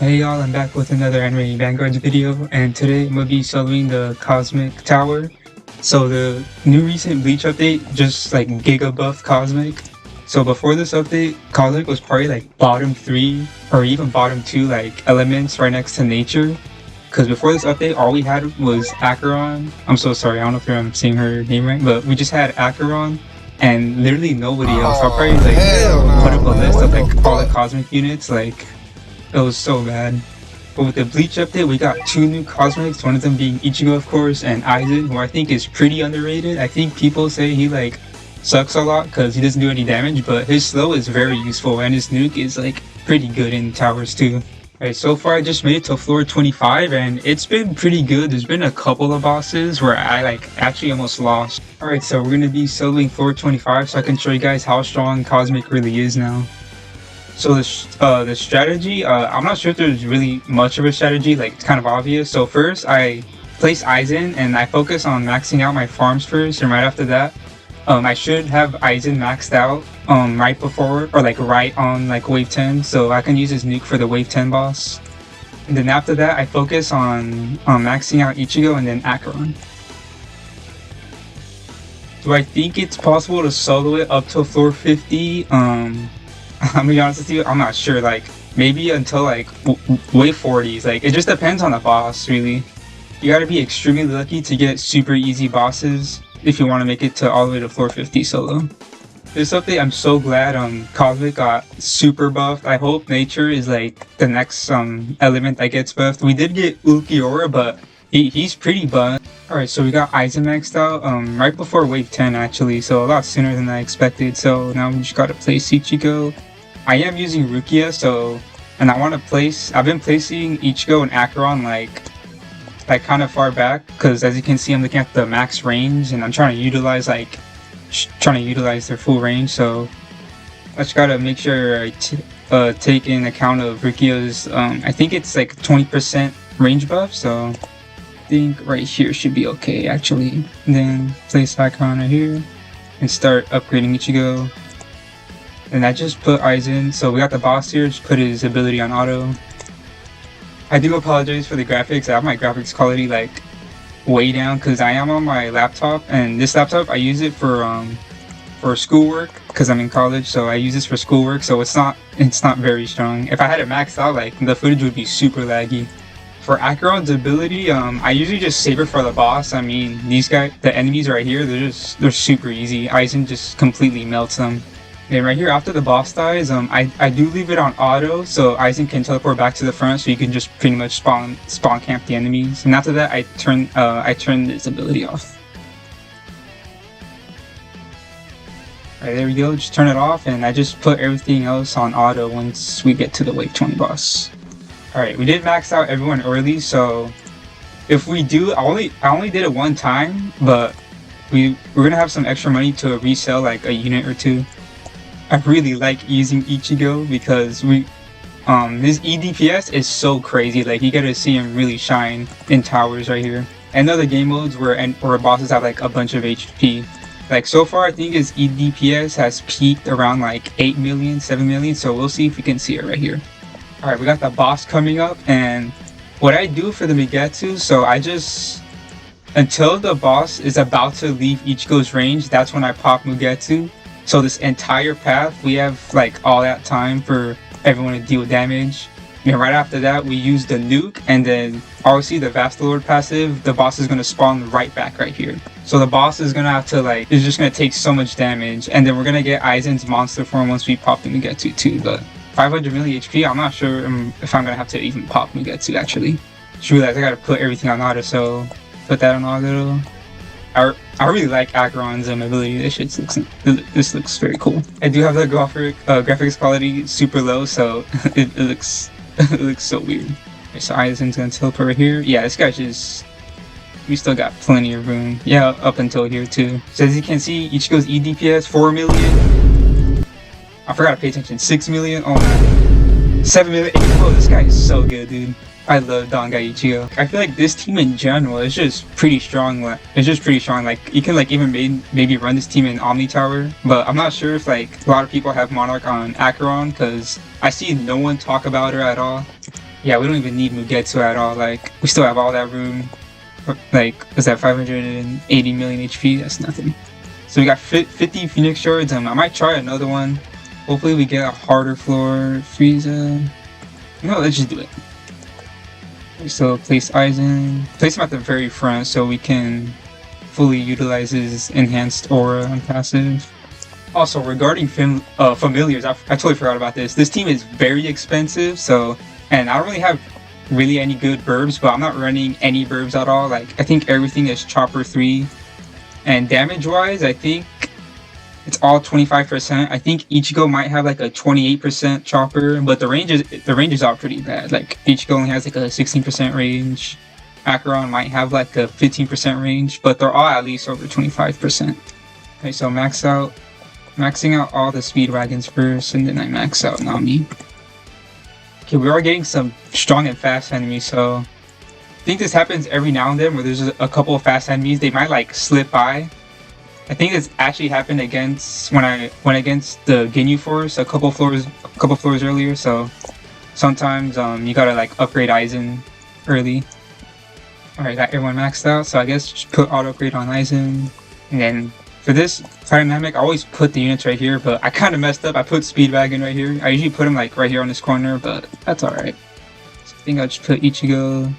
Hey y'all, I'm back with another anime Vanguards video, and today I'm gonna be soloing the Cosmic Tower. So the new recent Bleach update just like giga buffed Cosmic. So before this update, Cosmic was probably like bottom 3 or even bottom 2 like elements right next to nature. Cause before this update, all we had was Acheron. I'm so sorry, I don't know if I'm saying her name right, but we just had Acheron and literally nobody else. I'll probably like put up a list of like all the Cosmic units like. It was so bad. But with the Bleach update, we got 2 new Cosmics, one of them being Ichigo of course, and Aizen, who I think is pretty underrated. I think people say he like sucks a lot because he doesn't do any damage, but his slow is very useful and his nuke is like pretty good in towers too. Alright, so far I just made it to floor 25 and it's been pretty good. There's been a couple of bosses where I like actually almost lost. Alright, so we're gonna be soloing floor 25 so I can show you guys how strong Cosmic really is now. So the strategy, I'm not sure if there's really much of a strategy, like it's kind of obvious. So first I place Aizen and I focus on maxing out my farms first, and right after that, I should have Aizen maxed out right before, or like right on like wave 10, so I can use his nuke for the wave 10 boss. And then after that I focus on maxing out Ichigo and then Acheron. Do I think it's possible to solo it up to floor 50? I'm gonna be honest with you, I'm not sure, like, maybe until like wave 40s, like, it just depends on the boss, really. You gotta be extremely lucky to get super easy bosses if you want to make it to all the way to floor 50 solo. This update, I'm so glad Cosmic got super buffed. I hope nature is like the next element that gets buffed. We did get Ulquiorra, but he's pretty buffed. Alright, so we got Aizen maxed out right before wave 10 actually, so a lot sooner than I expected. So now we just gotta place Ichigo. I am using Rukia, and I want to place. I've been placing Ichigo and Acheron like kind of far back, because as you can see, I'm looking at the max range, and I'm trying to utilize their full range. So I just gotta make sure I take in account of Rukia's. I think it's like 20% range buff, so I think right here should be okay actually. And then place Acheron right here, and start upgrading Ichigo. And I just put Aizen, so we got the boss here, just put his ability on auto. I do apologize for the graphics. I have my graphics quality like way down because I am on my laptop, and this laptop I use it for schoolwork because I'm in college, so I use this for schoolwork, so it's not very strong. If I had it maxed out, like the footage would be super laggy. For Acheron's ability, I usually just save it for the boss. I mean, these guys, the enemies right here, they're super easy. Aizen just completely melts them. And right here, after the boss dies, I do leave it on auto, so Aizen can teleport back to the front, so you can just pretty much spawn camp the enemies. And after that, I turn this ability off. Alright, there we go. Just turn it off, and I just put everything else on auto once we get to the wave 20 boss. Alright, we did max out everyone early, so if we do, I only did it one time, but we're gonna have some extra money to resell like a unit or two. I really like using Ichigo because his EDPS is so crazy. Like, you gotta see him really shine in towers right here. And other game modes where bosses have like a bunch of HP. Like, so far I think his EDPS has peaked around like 8 million, 7 million, so we'll see if we can see it right here. Alright, we got the boss coming up, and what I do for the Migetsu, so I just, until the boss is about to leave Ichigo's range, that's when I pop Mugetsu. So this entire path, we have like all that time for everyone to deal damage. And right after that, we use the nuke, and then obviously the Vastalord passive, the boss is going to spawn right back right here. So the boss is going to have to like, is just going to take so much damage, and then we're going to get Aizen's monster form once we pop the Mugetsu too. But 500 milli HP, I'm not sure if I'm going to have to even pop Mugetsu actually. Just realized I got to put everything on auto, so put that on auto. I really like Acheron's ability. This looks very cool. I do have the graphics quality super low, so it looks so weird. Okay, so Aizen's gonna teleport right here. Yeah, this guy's just, we still got plenty of room. Yeah, up until here too. So as you can see, Ichigo's EDPS 4 million. I forgot to pay attention. 6 million. Oh man. 7 million. Oh, this guy is so good, dude. I love Dangai Ichigo. I feel like this team in general is just pretty strong. Like, you can like even maybe run this team in Omni Tower, but I'm not sure if like a lot of people have Monarch on Acheron because I see no one talk about her at all. Yeah, we don't even need Mugetsu at all. Like, we still have all that room. Like, what's that, 580 million HP? That's nothing. So we got 50 Phoenix Shards. I might try another one. Hopefully we get a harder floor Frieza. No, let's just do it. So place Aizen. Place him at the very front so we can fully utilize his enhanced aura and passive. Also, regarding familiars, I totally forgot about this. This team is very expensive, so... And I don't really have any good verbs, but I'm not running any verbs at all. Like, I think everything is Chopper 3. And damage-wise, I think it's all 25%. I think Ichigo might have like a 28% Chopper, but the range is all pretty bad. Like, Ichigo only has like a 16% range. Acheron might have like a 15% range, but they're all at least over 25%. Okay, so maxing out all the Speedwagons first, and then I max out Nami. Okay, we are getting some strong and fast enemies, so I think this happens every now and then where there's a couple of fast enemies. They might like slip by. I think this actually happened when I went against the Ginyu Force a couple floors earlier. So sometimes you gotta like upgrade Aizen early. All right, got everyone maxed out. So I guess just put auto upgrade on Aizen, and then for this dynamic, I always put the units right here, but I kind of messed up. I put Speedwagon right here. I usually put him like right here on this corner, but that's alright. So I think I'll just put Ichigo.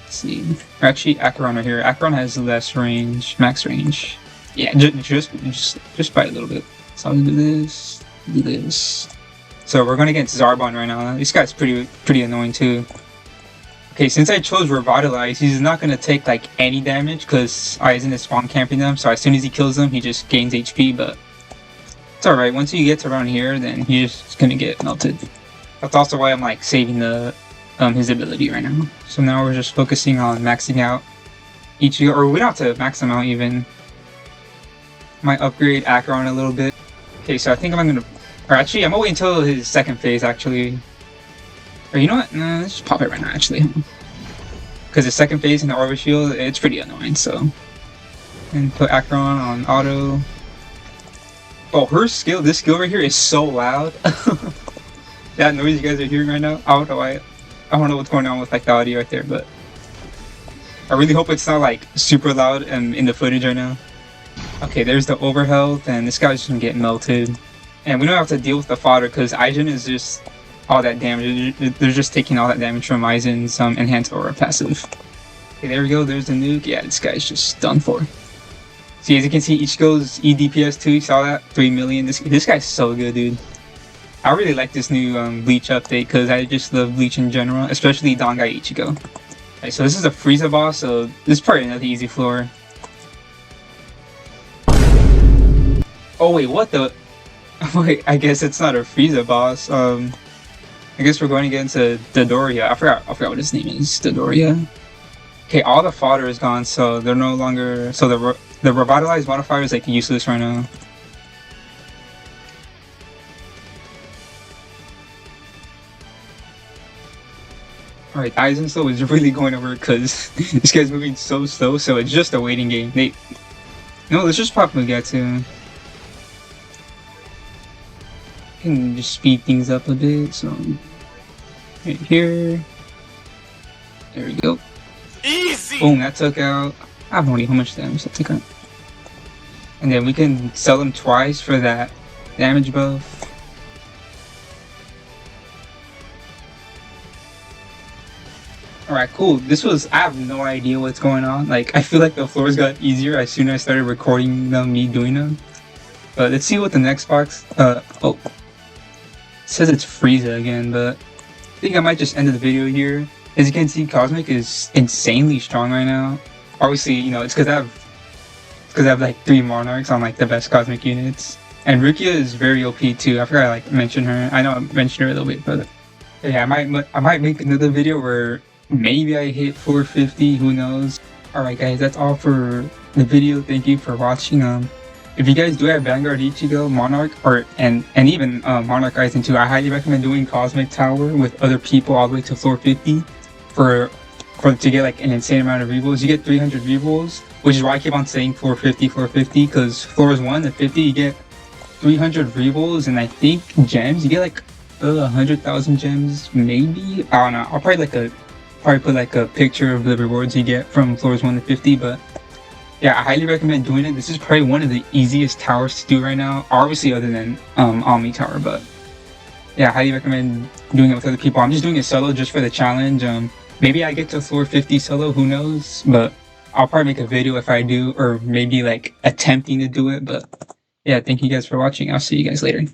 Let's see. Or actually, Acheron right here. Acheron has less range, max range. Yeah, just by a little bit. So I'll do this. So we're going against Zarbon right now. This guy's pretty annoying too. Okay, since I chose Revitalize, he's not going to take like any damage because Aizen is spawn camping them, so as soon as he kills them, he just gains HP, but it's alright. Once he gets around here, then he's just going to get melted. That's also why I'm like saving his ability right now. So now we're just focusing on maxing out Ichigo, or we don't have to max him out even. Might upgrade Acheron a little bit. Okay, so I think I'm going to, or actually I'm going to wait until his second phase actually. Or you know what? Nah, let's just pop it right now, actually. Because the second phase in the Orbital Shield, it's pretty annoying, so... And put Acheron on auto. Oh, this skill right here is so loud. That noise you guys are hearing right now, I don't know what's going on with like the audio right there, but... I really hope it's not like super loud in the footage right now. Okay, there's the overhealth, and this guy's just gonna get melted. And we don't have to deal with the fodder, because Aizen is just... all that damage. They're just taking all that damage from Aizen's enhanced aura passive. Okay, there we go. There's the nuke. Yeah, this guy's just done for. See, as you can see, Ichigo's EDPS 2. You saw that? 3 million. This guy's so good, dude. I really like this new Bleach update because I just love Bleach in general, especially Dangai Ichigo. Okay, so this is a Frieza boss, so this is probably another easy floor. Oh wait, what the? Wait, I guess it's not a Frieza boss. I guess we're going against Dodoria. I forgot what his name is. Dodoria. Okay, all the fodder is gone, so they're no longer. So the revitalized modifier is like useless right now. Alright, Aizen slow is really going to work because this guy's moving so slow, so it's just a waiting game. No, let's just pop Mugetsu. Can just speed things up a bit, so right here. There we go. Easy! Boom, that took out. I have no idea how much damage that took out. And then we can sell them twice for that damage buff. Alright, cool. I have no idea what's going on. Like, I feel like the floors got easier as soon as I started recording me doing them. But let's see what the next box, oh. It says it's Frieza again, but I think I might just end the video here. As you can see, Cosmic is insanely strong right now. Obviously, you know, it's because I have like 3 monarchs on like the best Cosmic units. And Rukia is very OP too. I forgot to like mention her. I know I mentioned her a little bit, but yeah, I might make another video where maybe I hit 450. Who knows? All right, guys, that's all for the video. Thank you for watching. If you guys do have Vanguard Ichigo, Monarch, and even Monarch Aizen 2, I highly recommend doing Cosmic Tower with other people all the way to floor 50 to get like an insane amount of rerolls. You get 300 rerolls, which is why I keep on saying floor 50, because floors 1 to 50 you get 300 rerolls, and I think gems you get like 100,000 gems, maybe. I don't know. I'll probably put like a picture of the rewards you get from floors 1 to 50. But yeah, I highly recommend doing it. This is probably one of the easiest towers to do right now, obviously other than Omni Tower. But yeah, I highly recommend doing it with other people. I'm just doing it solo just for the challenge. Maybe I get to floor 50 solo, who knows? But I'll probably make a video if I do, or maybe like attempting to do it. But yeah, thank you guys for watching. I'll see you guys later.